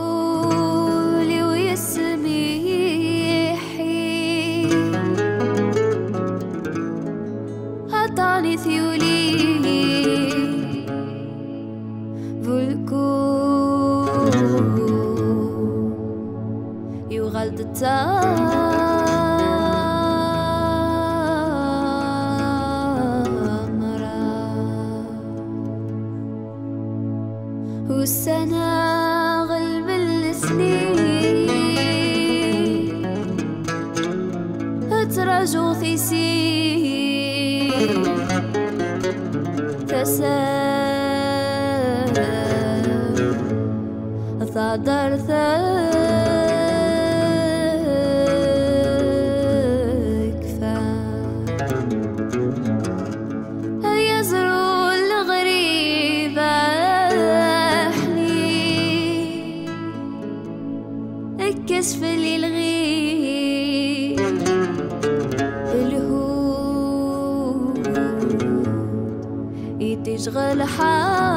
أثنولي ويسميحي أعطاني ثيولي فولكو يغلط التامرة والسنة غلب السنين اترجو ثيسي تسال ثادر ثكفى يزرو الغريبة الكسف اللي الغيب الهود يتشغل حارة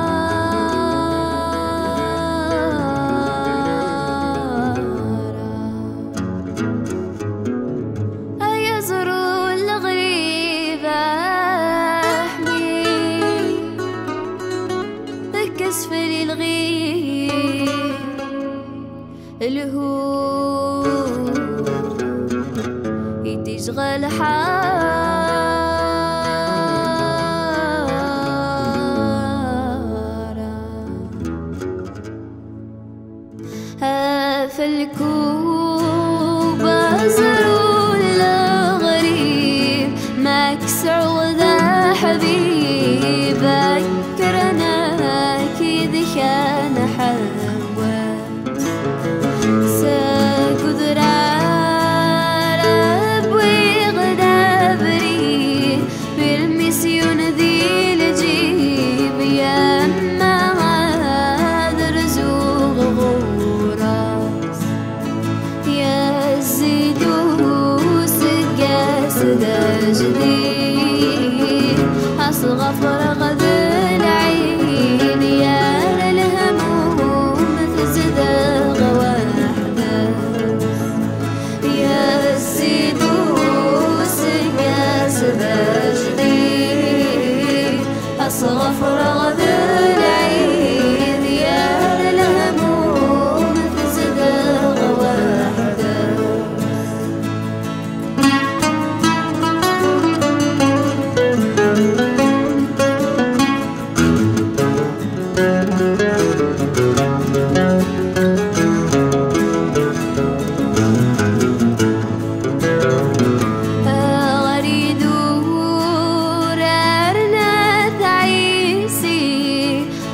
يزرو الغريب أحمي الكسف اللي الغيب الهود يتشغل حارة في الكوب أزروا الغريب مكسر وذا حبيب أكرنا كذا كان حوا سأقدر أرب ويغدبري بالمسيون ذي الجيب يا أما هذا رزوق غوراس يا الزيدوس قاسد جديد أصغفر غد العين يا للهموم تزد غواحدة يا الزيدوس قاسد جديد أصغفر غد العين يا للهموم تزد غواحدة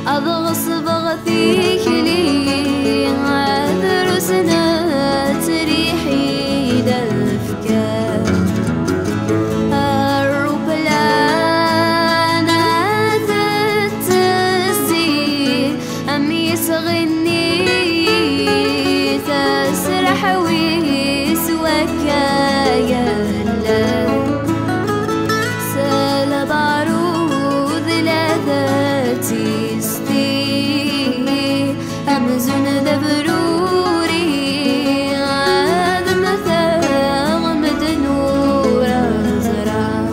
أضغص بغثيك لي عذرسنا تريحي دفكا الروب لانا تتسي أم يسغني تسرح ويسوكا يلا سال بارود لذاتي أمزون دبروري عاد مثاغ مدنور زرع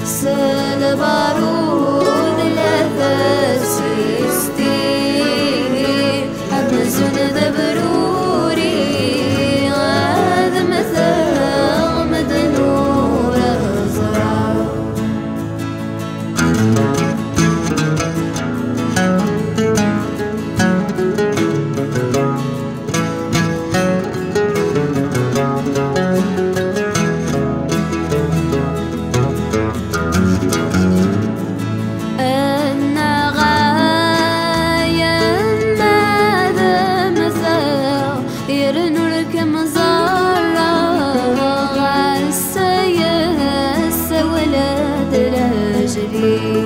سال بارود لثاسستي أمزون دبروري عاد مثاغ مدنور زرع مزارة غسيس ولد الأجري